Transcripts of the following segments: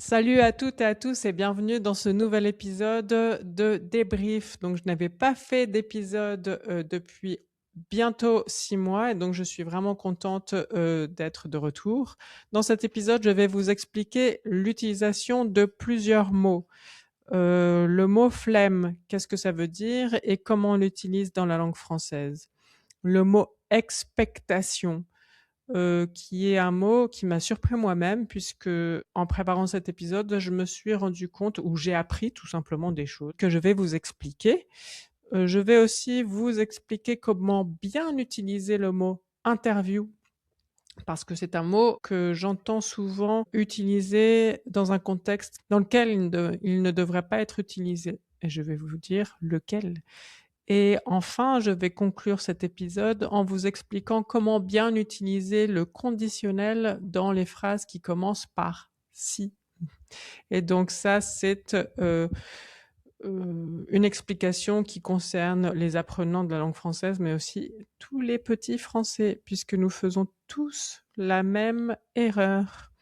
Salut à toutes et à tous et bienvenue dans ce nouvel épisode de Débrief. Donc, je n'avais pas fait d'épisode depuis bientôt 6 mois et donc je suis vraiment contente d'être de retour. Dans cet épisode, je vais vous expliquer l'utilisation de plusieurs mots. Le mot flemme, qu'est-ce que ça veut dire et comment on l'utilise dans la langue française. Le mot expectation, qui est un mot qui m'a surpris moi-même puisque en préparant cet épisode, je me suis rendu compte ou j'ai appris tout simplement des choses que je vais vous expliquer. Je vais aussi vous expliquer comment bien utiliser le mot interview parce que c'est un mot que j'entends souvent utilisé dans un contexte dans lequel il ne devrait pas être utilisé et je vais vous dire lequel. Et enfin, je vais conclure cet épisode en vous expliquant comment bien utiliser le conditionnel dans les phrases qui commencent par si. Et donc ça, c'est une explication qui concerne les apprenants de la langue française, mais aussi tous les petits français, puisque nous faisons tous la même erreur.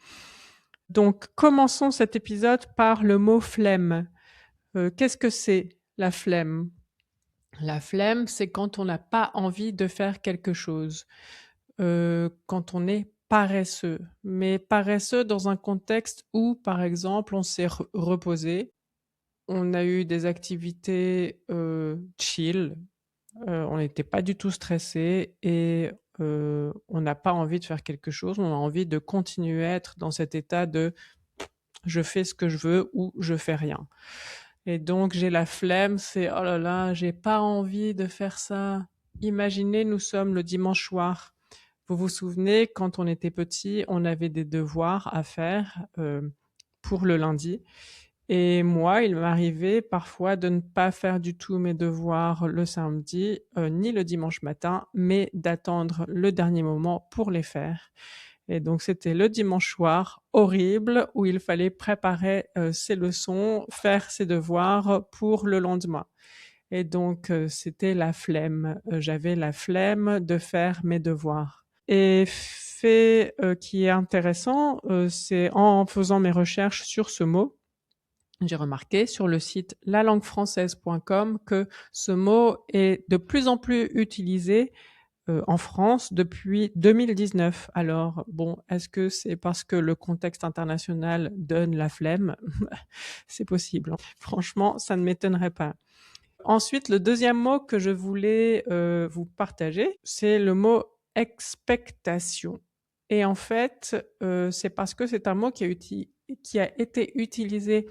Donc, commençons cet épisode par le mot flemme. Qu'est-ce que c'est la flemme? La flemme, c'est quand on n'a pas envie de faire quelque chose, quand on est paresseux. Mais paresseux dans un contexte où, par exemple, on s'est reposé, on a eu des activités chill, on n'était pas du tout stressé et on n'a pas envie de faire quelque chose, on a envie de continuer à être dans cet état de je fais ce que je veux ou je fais rien. Et donc j'ai la flemme, c'est oh là là, j'ai pas envie de faire ça. Imaginez, nous sommes le dimanche soir. Vous vous souvenez, quand on était petit, on avait des devoirs à faire pour le lundi. Et moi, il m'arrivait parfois de ne pas faire du tout mes devoirs le samedi, ni le dimanche matin, mais d'attendre le dernier moment pour les faire. Et donc c'était le dimanche soir, horrible, où il fallait préparer ses leçons, faire ses devoirs pour le lendemain. Et donc c'était la flemme. J'avais la flemme de faire mes devoirs. Et fait qui est intéressant, c'est en faisant mes recherches sur ce mot, j'ai remarqué sur le site lalanguefrançaise.com que ce mot est de plus en plus utilisé en France depuis 2019. Alors bon, est-ce que c'est parce que le contexte international donne la flemme? C'est possible, hein. Franchement, ça ne m'étonnerait pas. Ensuite, le deuxième mot que je voulais vous partager, c'est le mot expectation. Et en fait, c'est parce que c'est un mot qui a été utilisé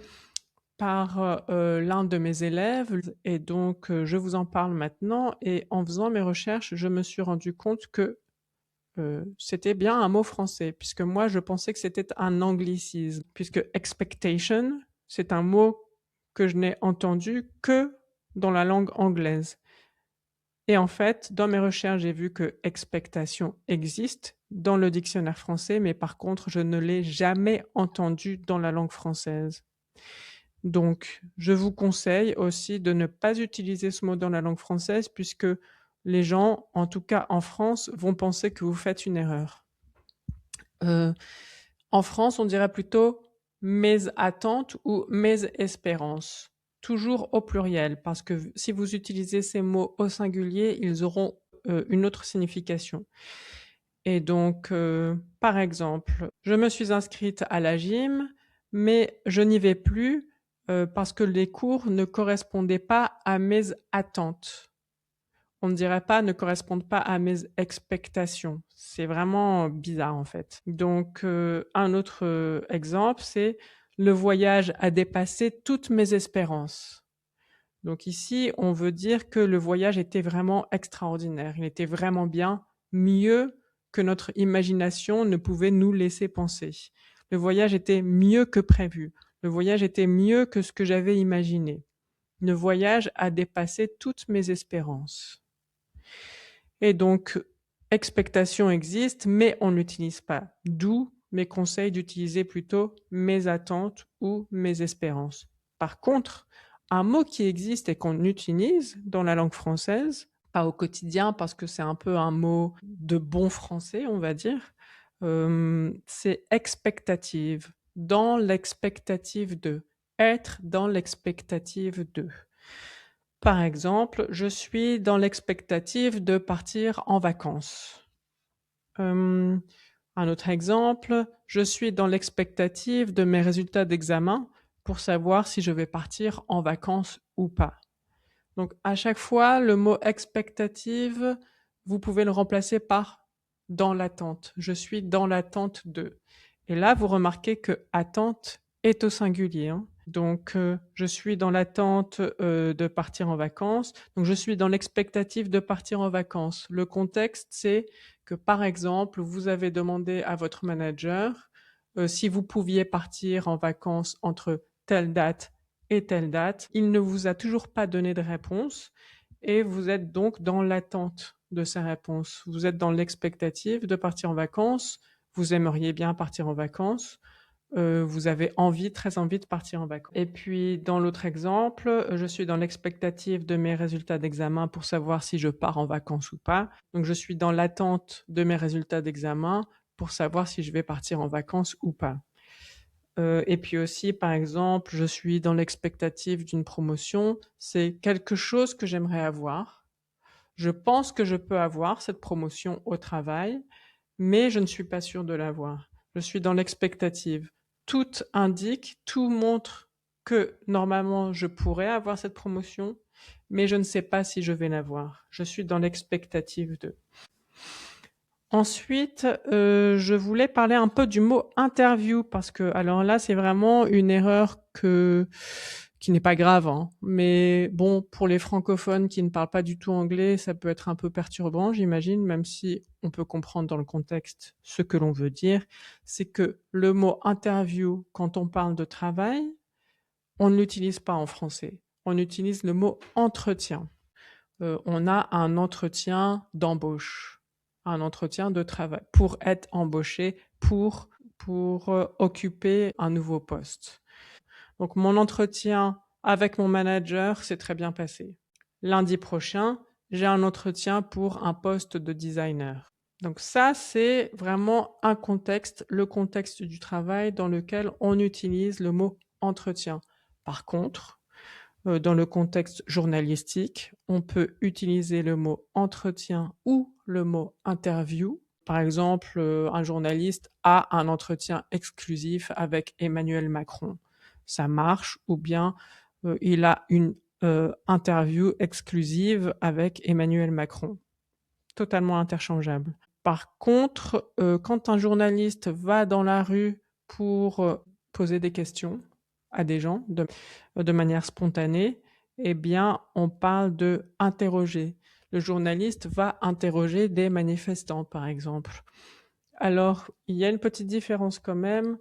par l'un de mes élèves et donc je vous en parle maintenant et en faisant mes recherches, je me suis rendu compte que c'était bien un mot français puisque moi je pensais que c'était un anglicisme puisque expectation, c'est un mot que je n'ai entendu que dans la langue anglaise. Et en fait, dans mes recherches, j'ai vu que expectation existe dans le dictionnaire français, mais par contre, je ne l'ai jamais entendu dans la langue française. Donc, je vous conseille aussi de ne pas utiliser ce mot dans la langue française puisque les gens, en tout cas en France, vont penser que vous faites une erreur. Euh, En France, on dirait plutôt mes attentes ou mes espérances, toujours au pluriel, parce que si vous utilisez ces mots au singulier, ils auront une autre signification. Et donc, par exemple, je me suis inscrite à la gym, mais je n'y vais plus parce que les cours ne correspondaient pas à mes attentes. On ne dirait pas ne correspondent pas à mes expectations. C'est vraiment bizarre en fait. Donc, un autre exemple, c'est le voyage a dépassé toutes mes espérances. Donc ici, on veut dire que le voyage était vraiment extraordinaire. Il était vraiment bien, mieux que notre imagination ne pouvait nous laisser penser. Le voyage était mieux que prévu. Le voyage était mieux que ce que j'avais imaginé. Le voyage a dépassé toutes mes espérances. Et donc, expectation existe, mais on ne l'utilise pas. D'où mes conseils d'utiliser plutôt mes attentes ou mes espérances. Par contre, un mot qui existe et qu'on utilise dans la langue française, pas au quotidien parce que c'est un peu un mot de bon français, on va dire, c'est expectative. dans l'expectative de. Être dans l'expectative de. Par exemple, je suis dans l'expectative de partir en vacances. Un autre exemple, je suis dans l'expectative de mes résultats d'examen pour savoir si je vais partir en vacances ou pas. Donc, à chaque fois, le mot expectative, vous pouvez le remplacer par dans l'attente. Je suis dans l'attente de. Et là, vous remarquez que attente est au singulier. Donc, je suis dans l'attente de partir en vacances. Donc, je suis dans l'expectative de partir en vacances. Le contexte, c'est que, par exemple, vous avez demandé à votre manager si vous pouviez partir en vacances entre telle date et telle date. Il ne vous a toujours pas donné de réponse et vous êtes donc dans l'attente de sa réponse. Vous êtes dans l'expectative de partir en vacances. Vous aimeriez bien partir en vacances. Vous avez très envie de partir en vacances. Et puis, dans l'autre exemple, je suis dans l'expectative de mes résultats d'examen pour savoir si je pars en vacances ou pas. Donc, je suis dans l'attente de mes résultats d'examen pour savoir si je vais partir en vacances ou pas. Et puis aussi, par exemple, je suis dans l'expectative d'une promotion. C'est quelque chose que j'aimerais avoir. Je pense que je peux avoir cette promotion au travail, mais je ne suis pas sûr de l'avoir. Je suis dans l'expectative. Tout indique, tout montre que normalement je pourrais avoir cette promotion, mais je ne sais pas si je vais l'avoir. Je suis dans l'expectative de. Ensuite, je voulais parler un peu du mot interview parce que alors là, c'est vraiment une erreur qui n'est pas grave, hein, mais bon, pour les francophones qui ne parlent pas du tout anglais, ça peut être un peu perturbant, j'imagine, même si on peut comprendre dans le contexte ce que l'on veut dire. C'est que le mot interview, quand on parle de travail, on ne l'utilise pas en français. On utilise le mot entretien. On a un entretien d'embauche, un entretien de travail pour être embauché, pour occuper un nouveau poste. Donc mon entretien avec mon manager s'est très bien passé. Lundi prochain, j'ai un entretien pour un poste de designer. Donc ça, c'est vraiment un contexte, le contexte du travail dans lequel on utilise le mot entretien. Par contre, dans le contexte journalistique, on peut utiliser le mot entretien ou le mot interview. Par exemple, un journaliste a un entretien exclusif avec Emmanuel Macron. Ça marche, ou bien il a une interview exclusive avec Emmanuel Macron. Totalement interchangeable. Par contre, quand un journaliste va dans la rue pour poser des questions à des gens de manière spontanée, eh bien, on parle de interroger. Le journaliste va interroger des manifestants, par exemple. Alors, il y a une petite différence quand même.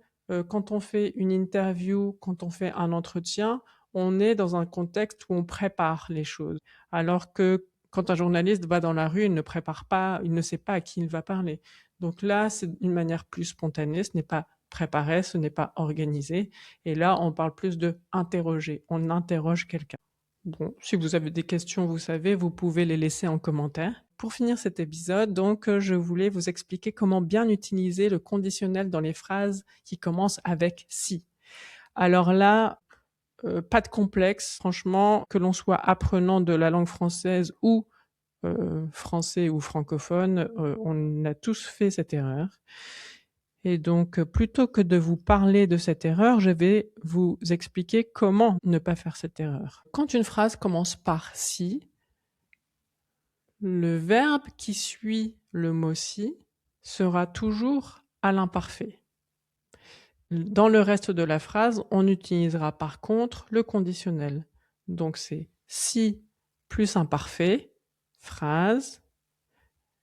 Quand on fait une interview, quand on fait un entretien, on est dans un contexte où on prépare les choses. Alors que quand un journaliste va dans la rue, il ne prépare pas, il ne sait pas à qui il va parler. Donc là, c'est une manière plus spontanée, ce n'est pas préparé, ce n'est pas organisé. Et là, on parle plus de interroger. On interroge quelqu'un. Bon, si vous avez des questions, vous savez, vous pouvez les laisser en commentaire. Pour finir cet épisode, donc, je voulais vous expliquer comment bien utiliser le conditionnel dans les phrases qui commencent avec si. Alors là, pas de complexe, franchement, que l'on soit apprenant de la langue française ou français ou francophone, on a tous fait cette erreur. Et donc, plutôt que de vous parler de cette erreur, je vais vous expliquer comment ne pas faire cette erreur. Quand une phrase commence par si, le verbe qui suit le mot si sera toujours à l'imparfait. Dans le reste de la phrase, on utilisera par contre le conditionnel. Donc c'est si plus imparfait, phrase,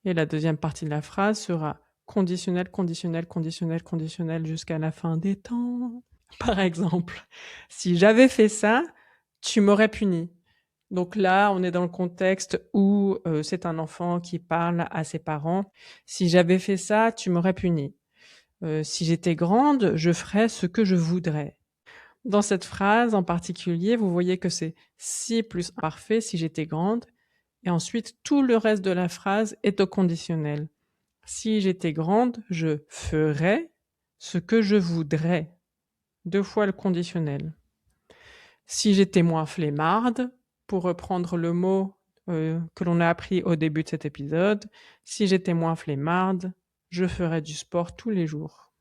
et la deuxième partie de la phrase sera conditionnel, conditionnel, conditionnel, conditionnel jusqu'à la fin des temps. Par exemple, si j'avais fait ça, tu m'aurais puni. Donc là, on est dans le contexte où c'est un enfant qui parle à ses parents. Si j'avais fait ça, tu m'aurais puni. Si j'étais grande, je ferais ce que je voudrais. Dans cette phrase en particulier, vous voyez que c'est si plus parfait si j'étais grande. Et ensuite, tout le reste de la phrase est au conditionnel. Si j'étais grande, je ferais ce que je voudrais. 2 fois le conditionnel. Si j'étais moins flemmarde, pour reprendre le mot que l'on a appris au début de cet épisode, si j'étais moins flemmarde, je ferais du sport tous les jours.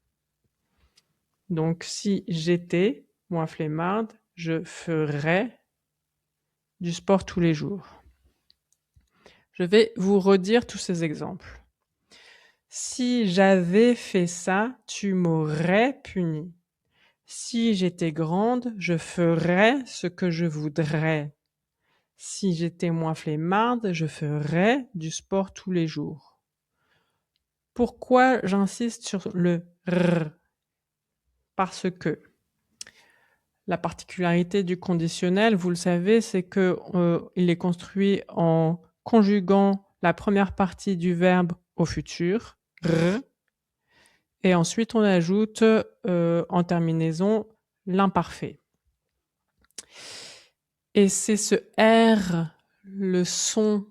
Donc, si j'étais moins flemmarde, je ferais du sport tous les jours. Je vais vous redire tous ces exemples. Si j'avais fait ça, tu m'aurais puni. Si j'étais grande, je ferais ce que je voudrais. Si j'étais moins flemmarde, je ferais du sport tous les jours. Pourquoi j'insiste sur le r? Parce que la particularité du conditionnel, vous le savez, c'est que il est construit en conjuguant la première partie du verbe au futur, r, et ensuite on ajoute en terminaison l'imparfait. Et c'est ce R, le son,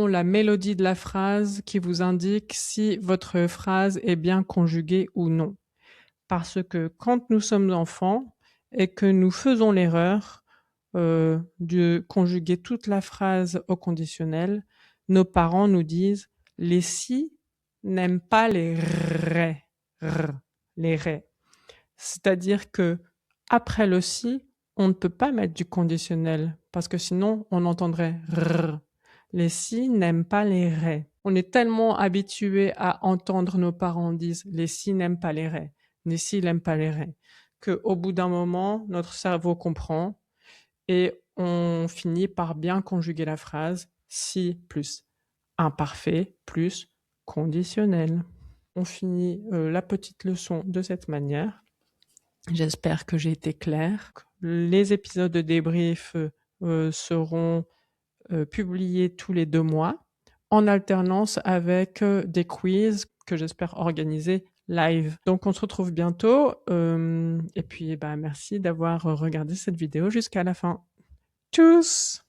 la mélodie de la phrase qui vous indique si votre phrase est bien conjuguée ou non. Parce que quand nous sommes enfants et que nous faisons l'erreur de conjuguer toute la phrase au conditionnel, nos parents nous disent « les si n'aiment pas les ré », les ré. C'est-à-dire que après le si, on ne peut pas mettre du conditionnel parce que sinon on entendrait r. Les si n'aiment pas les ré. On est tellement habitué à entendre nos parents dire les si n'aiment pas les ré, les si n'aiment pas les ré, qu'au bout d'un moment, notre cerveau comprend et on finit par bien conjuguer la phrase si plus imparfait plus conditionnel. On finit la petite leçon de cette manière. J'espère que j'ai été claire. Les épisodes de débrief seront publiés tous les 2 mois, en alternance avec des quiz que j'espère organiser live. Donc on se retrouve bientôt et puis merci d'avoir regardé cette vidéo jusqu'à la fin. Tchuss!